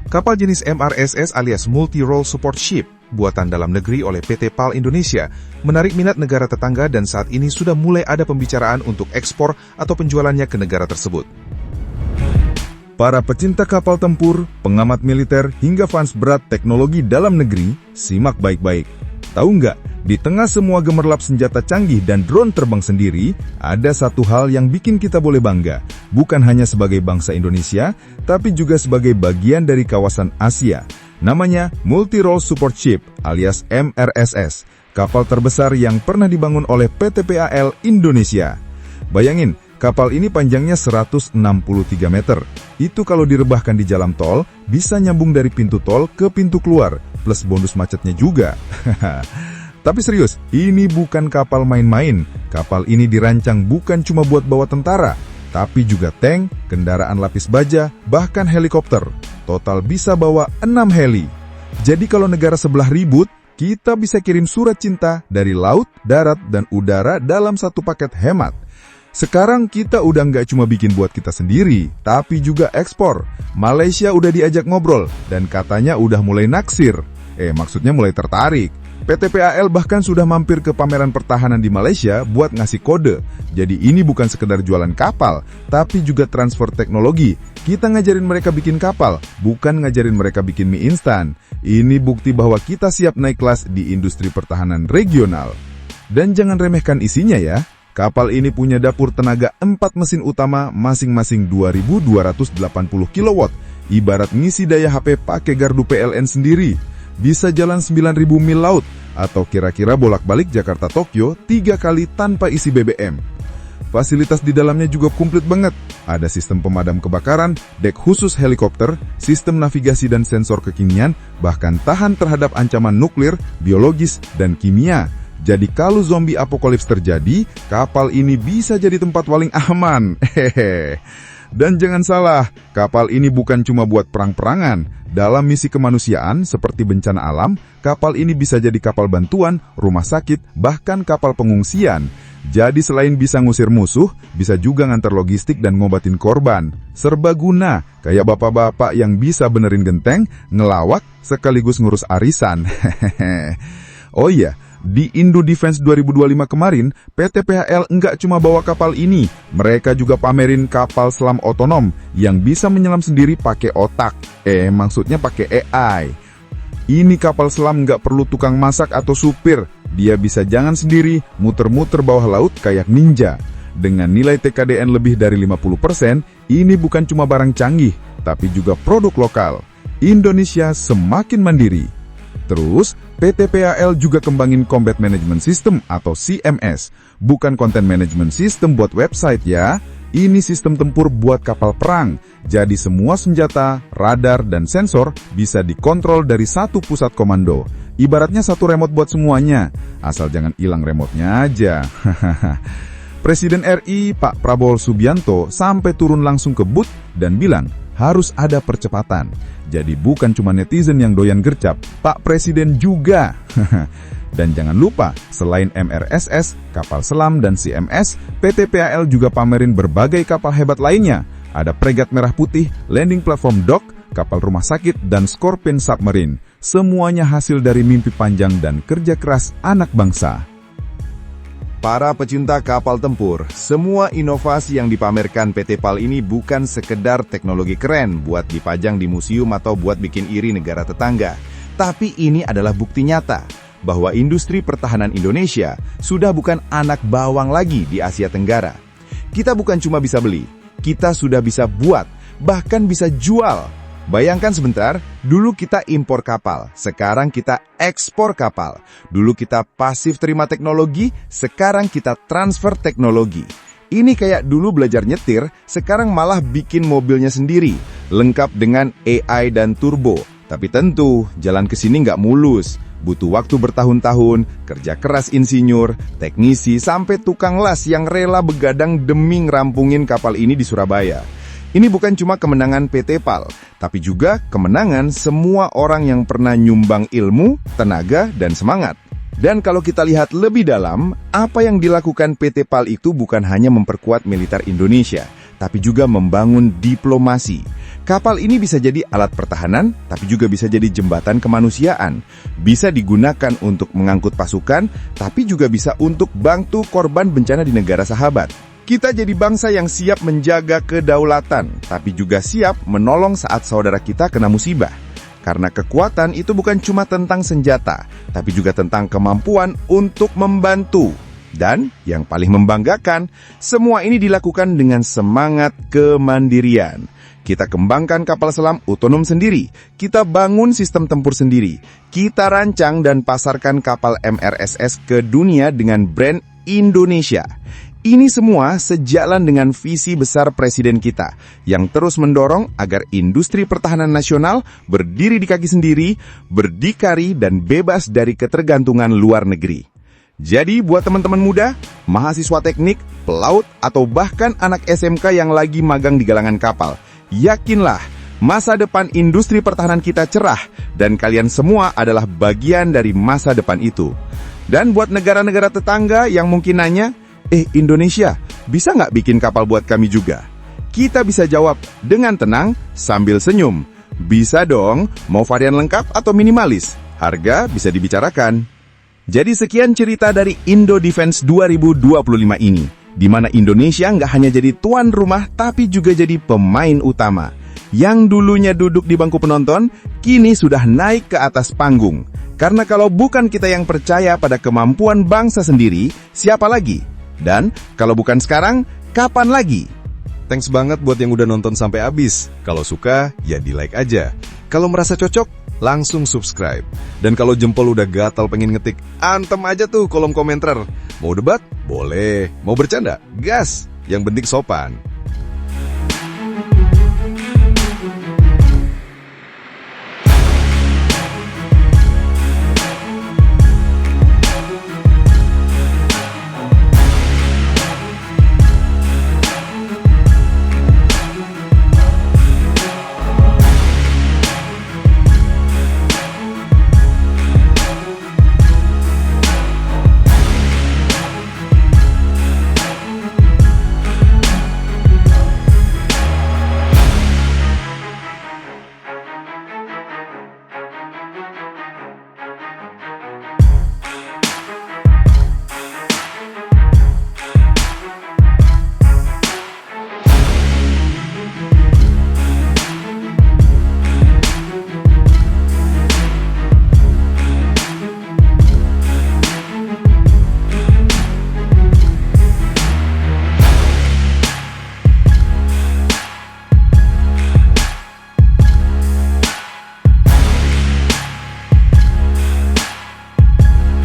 Kapal jenis MRSS alias Multi-Role Support Ship, buatan dalam negeri oleh PT PAL Indonesia, menarik minat negara tetangga dan saat ini sudah mulai ada pembicaraan untuk ekspor atau penjualannya ke negara tersebut. Para pecinta kapal tempur, pengamat militer, hingga fans berat teknologi dalam negeri, simak baik-baik. Tahu nggak, di tengah semua gemerlap senjata canggih dan drone terbang sendiri, ada satu hal yang bikin kita boleh bangga, bukan hanya sebagai bangsa Indonesia, tapi juga sebagai bagian dari kawasan Asia. Namanya Multi-Role Support Ship alias MRSS, kapal terbesar yang pernah dibangun oleh PT PAL Indonesia. Bayangin, kapal ini panjangnya 163 meter. Itu kalau direbahkan di jalan tol, bisa nyambung dari pintu tol ke pintu keluar, plus bonus macetnya juga. Tapi serius, ini bukan kapal main-main. Kapal ini dirancang bukan cuma buat bawa tentara, tapi juga tank, kendaraan lapis baja, bahkan helikopter. Total bisa bawa 6 heli. Jadi kalau negara sebelah ribut, kita bisa kirim surat cinta dari laut, darat, dan udara dalam satu paket hemat. Sekarang kita udah nggak cuma bikin buat kita sendiri, tapi juga ekspor. Malaysia udah diajak ngobrol, dan katanya udah mulai naksir. Maksudnya mulai tertarik. PT PAL bahkan sudah mampir ke pameran pertahanan di Malaysia buat ngasih kode. Jadi ini bukan sekedar jualan kapal, tapi juga transfer teknologi. Kita ngajarin mereka bikin kapal, bukan ngajarin mereka bikin mie instan. Ini bukti bahwa kita siap naik kelas di industri pertahanan regional. Dan jangan remehkan isinya ya. Kapal ini punya dapur tenaga 4 mesin utama masing-masing 2280 kW, ibarat ngisi daya HP pakai gardu PLN sendiri. Bisa jalan 9000 mil laut, atau kira-kira bolak-balik Jakarta-Tokyo 3 kali tanpa isi BBM. Fasilitas di dalamnya juga komplit banget. Ada sistem pemadam kebakaran, dek khusus helikopter, sistem navigasi dan sensor kekinian, bahkan tahan terhadap ancaman nuklir, biologis, dan kimia. Jadi kalau zombie apokalips terjadi, kapal ini bisa jadi tempat paling aman. Dan jangan salah, kapal ini bukan cuma buat perang-perangan. Dalam misi kemanusiaan seperti bencana alam, kapal ini bisa jadi kapal bantuan, rumah sakit, bahkan kapal pengungsian. Jadi selain bisa ngusir musuh, bisa juga ngantar logistik dan ngobatin korban. Serbaguna, kayak bapak-bapak yang bisa benerin genteng, ngelawak, sekaligus ngurus arisan. Oh iya, di Indo Defense 2025 kemarin, PT PAL nggak cuma bawa kapal ini, mereka juga pamerin kapal selam otonom yang bisa menyelam sendiri pakai otak. Maksudnya pakai AI. Ini kapal selam nggak perlu tukang masak atau supir, dia bisa jalan sendiri, muter-muter bawah laut kayak ninja. Dengan nilai TKDN lebih dari 50%, ini bukan cuma barang canggih, tapi juga produk lokal. Indonesia semakin mandiri. Terus, PT PAL juga kembangin Combat Management System atau CMS. Bukan Content Management System buat website ya. Ini sistem tempur buat kapal perang. Jadi semua senjata, radar, dan sensor bisa dikontrol dari satu pusat komando. Ibaratnya satu remote buat semuanya. Asal jangan hilang remote-nya aja. Presiden RI Pak Prabowo Subianto sampai turun langsung ke booth dan bilang, harus ada percepatan. Jadi bukan cuma netizen yang doyan gercap, Pak Presiden juga. Dan jangan lupa, selain MRSS, kapal selam, dan CMS, PT PAL juga pamerin berbagai kapal hebat lainnya. Ada Fregat Merah Putih, Landing Platform Dock, kapal rumah sakit, dan Scorpion Submarine. Semuanya hasil dari mimpi panjang dan kerja keras anak bangsa. Para pecinta kapal tempur, semua inovasi yang dipamerkan PT PAL ini bukan sekedar teknologi keren buat dipajang di museum atau buat bikin iri negara tetangga. Tapi ini adalah bukti nyata bahwa industri pertahanan Indonesia sudah bukan anak bawang lagi di Asia Tenggara. Kita bukan cuma bisa beli, kita sudah bisa buat, bahkan bisa jual. Bayangkan sebentar, dulu kita impor kapal, sekarang kita ekspor kapal. Dulu kita pasif terima teknologi, sekarang kita transfer teknologi. Ini kayak dulu belajar nyetir, sekarang malah bikin mobilnya sendiri, lengkap dengan AI dan turbo. Tapi tentu, jalan ke sini nggak mulus. Butuh waktu bertahun-tahun, kerja keras insinyur, teknisi, sampai tukang las yang rela begadang demi ngerampungin kapal ini di Surabaya. Ini bukan cuma kemenangan PT PAL, tapi juga kemenangan semua orang yang pernah nyumbang ilmu, tenaga, dan semangat. Dan kalau kita lihat lebih dalam, apa yang dilakukan PT PAL itu bukan hanya memperkuat militer Indonesia, tapi juga membangun diplomasi. Kapal ini bisa jadi alat pertahanan, tapi juga bisa jadi jembatan kemanusiaan. Bisa digunakan untuk mengangkut pasukan, tapi juga bisa untuk bantu korban bencana di negara sahabat. Kita jadi bangsa yang siap menjaga kedaulatan, tapi juga siap menolong saat saudara kita kena musibah. Karena kekuatan itu bukan cuma tentang senjata, tapi juga tentang kemampuan untuk membantu. Dan yang paling membanggakan, semua ini dilakukan dengan semangat kemandirian. Kita kembangkan kapal selam otonom sendiri, kita bangun sistem tempur sendiri, kita rancang dan pasarkan kapal MRSS ke dunia dengan brand Indonesia. Ini semua sejalan dengan visi besar Presiden kita, yang terus mendorong agar industri pertahanan nasional berdiri di kaki sendiri, berdikari dan bebas dari ketergantungan luar negeri. Jadi buat teman-teman muda, mahasiswa teknik, pelaut, atau bahkan anak SMK yang lagi magang di galangan kapal, yakinlah, masa depan industri pertahanan kita cerah dan kalian semua adalah bagian dari masa depan itu. Dan buat negara-negara tetangga yang mungkin nanya, Indonesia, bisa nggak bikin kapal buat kami juga? Kita bisa jawab dengan tenang sambil senyum. Bisa dong, mau varian lengkap atau minimalis? Harga bisa dibicarakan. Jadi sekian cerita dari Indo Defense 2025 ini, di mana Indonesia nggak hanya jadi tuan rumah, tapi juga jadi pemain utama. Yang dulunya duduk di bangku penonton, kini sudah naik ke atas panggung. Karena kalau bukan kita yang percaya pada kemampuan bangsa sendiri, siapa lagi? Dan kalau bukan sekarang, kapan lagi? Thanks banget buat yang udah nonton sampai habis. Kalau suka, ya di-like aja. Kalau merasa cocok, langsung subscribe. Dan kalau jempol udah gatal pengen ngetik, antem aja tuh kolom komentar. Mau debat? Boleh. Mau bercanda? Gas. Yang penting sopan.